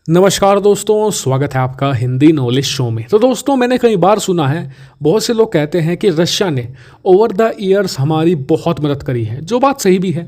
नमस्कार दोस्तों, स्वागत है आपका हिंदी नॉलेज शो में। तो दोस्तों, मैंने कई बार सुना है, बहुत से लोग कहते हैं कि रशिया ने ओवर द ईयर्स हमारी बहुत मदद करी है, जो बात सही भी है।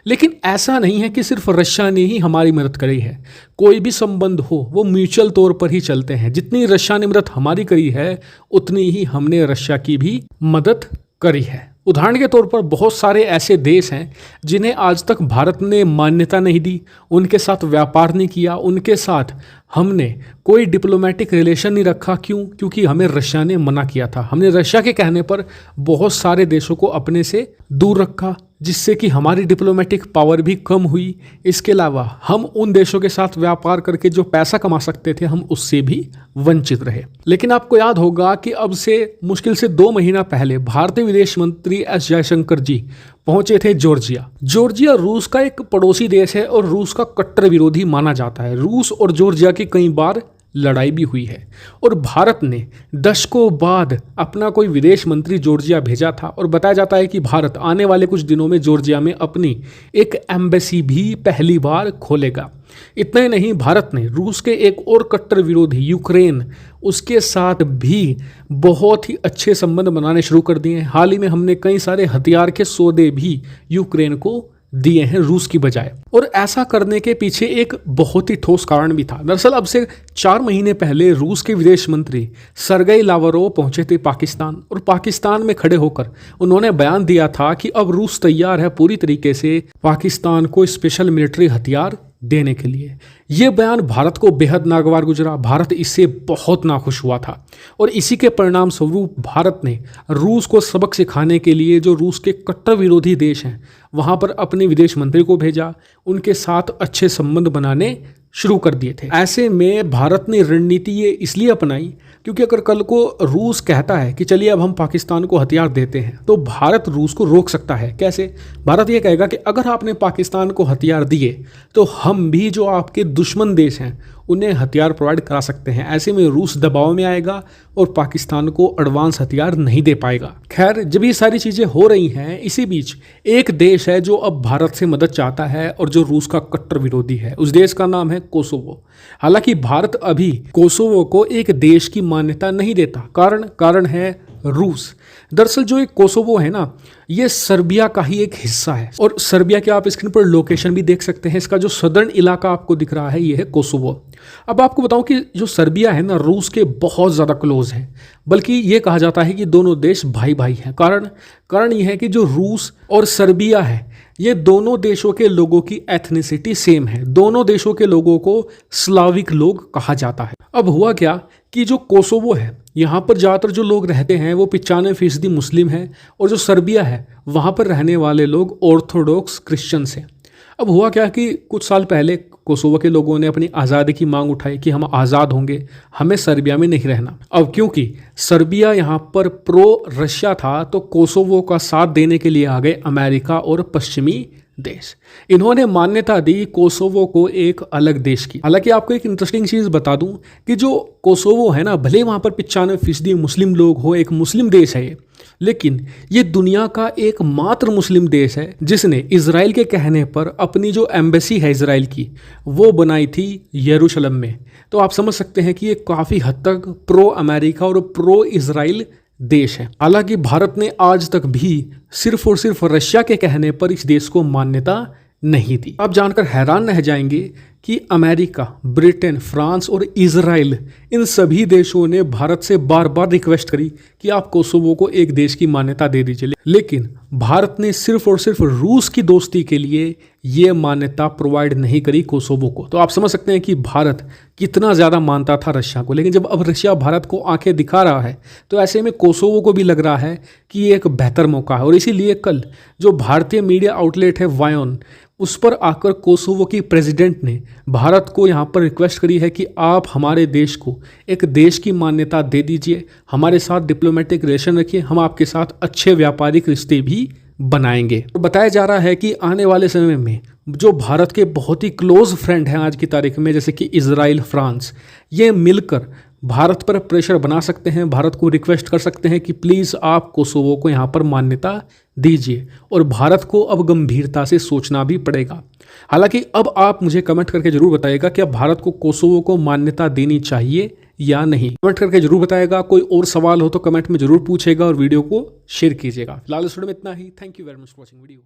लेकिन ऐसा नहीं है कि सिर्फ रशिया ने ही हमारी मदद करी है। कोई भी संबंध हो वो म्यूचुअल तौर पर ही चलते हैं। जितनी रशिया ने मदद हमारी करी है, उतनी ही हमने रशिया की भी मदद करी है। उदाहरण के तौर पर बहुत सारे ऐसे देश हैं जिन्हें आज तक भारत ने मान्यता नहीं दी, उनके साथ व्यापार नहीं किया, उनके साथ हमने कोई डिप्लोमेटिक रिलेशन नहीं रखा। क्यों? क्योंकि हमें रशिया ने मना किया था। हमने रशिया के कहने पर बहुत सारे देशों को अपने से दूर रखा, जिससे कि हमारी डिप्लोमेटिक पावर भी कम हुई। इसके अलावा हम उन देशों के साथ व्यापार करके जो पैसा कमा सकते थे, हम उससे भी वंचित रहे। लेकिन आपको याद होगा कि अब से मुश्किल से 2 महीना पहले भारतीय विदेश मंत्री एस जयशंकर जी पहुंचे थे जॉर्जिया। जॉर्जिया रूस का एक पड़ोसी देश है और रूस का कट्टर विरोधी माना जाता है। रूस और जॉर्जिया की कई बार लड़ाई भी हुई है और भारत ने दशकों बाद अपना कोई विदेश मंत्री जॉर्जिया भेजा था और बताया जाता है कि भारत आने वाले कुछ दिनों में जॉर्जिया में अपनी एक एम्बेसी भी पहली बार खोलेगा। इतना ही नहीं, भारत ने रूस के एक और कट्टर विरोधी यूक्रेन, उसके साथ भी बहुत ही अच्छे संबंध बनाने शुरू कर दिए हैं। हाल ही में हमने कई सारे हथियार के सौदे भी यूक्रेन को दिए हैं रूस की बजाय। और ऐसा करने के पीछे एक बहुत ही ठोस कारण भी था। दरअसल अब से 4 महीने पहले रूस के विदेश मंत्री सरगेई लावरोव पहुंचे थे पाकिस्तान, और पाकिस्तान में खड़े होकर उन्होंने बयान दिया था कि अब रूस तैयार है पूरी तरीके से पाकिस्तान को स्पेशल मिलिट्री हथियार देने के लिए। यह बयान भारत को बेहद नागवार गुजरा। भारत इससे बहुत नाखुश हुआ था और इसी के परिणाम स्वरूप भारत ने रूस को सबक सिखाने के लिए जो रूस के कट्टर विरोधी देश हैं, वहां पर अपने विदेश मंत्री को भेजा, उनके साथ अच्छे संबंध बनाने शुरू कर दिए थे। ऐसे में भारत ने रणनीति ये इसलिए अपनाई क्योंकि अगर कल को रूस कहता है कि चलिए अब हम पाकिस्तान को हथियार देते हैं, तो भारत रूस को रोक सकता है। कैसे? भारत ये कहेगा कि अगर आपने पाकिस्तान को हथियार दिए तो हम भी जो आपके दुश्मन देश हैं उन्हें हथियार प्रोवाइड करा सकते हैं। ऐसे में रूस दबाव में आएगा और पाकिस्तान को एडवांस हथियार नहीं दे पाएगा। खैर, जब ये सारी चीज़ें हो रही हैं, इसी बीच एक देश है जो अब भारत से मदद चाहता है और जो रूस का कट्टर विरोधी है। उस देश का नाम है कोसोवो। हालांकि भारत अभी कोसोवो को एक देश की मान्यता नहीं देता। कारण है रूस। दरअसल जो एक कोसोवो है ना, ये सर्बिया का ही एक हिस्सा है और सर्बिया के आप स्क्रीन पर लोकेशन भी देख सकते हैं। इसका जो सदर्न इलाका आपको दिख रहा है, ये है कोसोवो। अब आपको बताऊं कि जो सर्बिया है ना, रूस के बहुत ज़्यादा क्लोज है। बल्कि ये कहा जाता है कि दोनों देश भाई भाई हैं। कारण ये है कि जो रूस और सर्बिया है, ये दोनों देशों के लोगों की एथनिसिटी सेम है। दोनों देशों के लोगों को स्लाविक लोग कहा जाता है। अब हुआ क्या कि जो कोसोवो है, यहाँ पर ज़्यादातर जो लोग रहते हैं वो 95% मुस्लिम हैं, और जो सर्बिया है वहाँ पर रहने वाले लोग ऑर्थोडॉक्स क्रिश्चियंस हैं। अब हुआ क्या कि कुछ साल पहले कोसोवो के लोगों ने अपनी आज़ादी की मांग उठाई कि हम आज़ाद होंगे, हमें सर्बिया में नहीं रहना। अब क्योंकि सर्बिया यहाँ पर प्रो रशिया था, तो कोसोवो का साथ देने के लिए आ गए अमेरिका और पश्चिमी देश। इन्होंने मान्यता दी कोसोवो को एक अलग देश की। हालांकि आपको एक इंटरेस्टिंग चीज़ बता दूं कि जो कोसोवो है ना, भले वहाँ पर 95% मुस्लिम लोग हो, एक मुस्लिम देश है ये, लेकिन ये दुनिया का एकमात्र मुस्लिम देश है जिसने इजराइल के कहने पर अपनी जो एम्बेसी है इजराइल की, वो बनाई थी यरूशलेम में। तो आप समझ सकते हैं कि ये काफ़ी हद तक प्रो अमेरिका और प्रो इजराइल देश है। हालांकि भारत ने आज तक भी सिर्फ और सिर्फ रशिया के कहने पर इस देश को मान्यता नहीं दी। आप जानकर हैरान रह जाएंगे कि अमेरिका, ब्रिटेन, फ्रांस और इजराइल, इन सभी देशों ने भारत से बार बार रिक्वेस्ट करी कि आप कोसोवो को एक देश की मान्यता दे दीजिए, लेकिन भारत ने सिर्फ और सिर्फ रूस की दोस्ती के लिए ये मान्यता प्रोवाइड नहीं करी कोसोवो को। तो आप समझ सकते हैं कि भारत कितना ज़्यादा मानता था रशिया को। लेकिन जब अब रशिया भारत को आंखें दिखा रहा है, तो ऐसे में कोसोवो को भी लग रहा है कि ये एक बेहतर मौका है। और इसीलिए कल जो भारतीय मीडिया आउटलेट है वायोन, उस पर आकर कोसोवो की प्रेसिडेंट ने भारत को यहाँ पर रिक्वेस्ट करी है कि आप हमारे देश को एक देश की मान्यता दे दीजिए, हमारे साथ डिप्लोमेटिक रिलेशन रखिए, हम आपके साथ अच्छे व्यापारिक रिश्ते भी बनाएंगे। तो बताया जा रहा है कि आने वाले समय में जो भारत के बहुत ही क्लोज फ्रेंड हैं आज की तारीख में, जैसे कि इजराइल, फ्रांस, ये मिलकर भारत पर प्रेशर बना सकते हैं, भारत को रिक्वेस्ट कर सकते हैं कि प्लीज़ आप कोसोवो को यहाँ पर मान्यता दीजिए। और भारत को अब गंभीरता से सोचना भी पड़ेगा। हालांकि अब आप मुझे कमेंट करके जरूर बताइएगा कि अब भारत को कोसोवो को मान्यता देनी चाहिए या नहीं। कमेंट करके जरूर बताइएगा। कोई और सवाल हो तो कमेंट में जरूर पूछेगा और वीडियो को शेयर कीजिएगा। फिलहाल इस वीडियो में इतना ही। Thank you very much for watching video.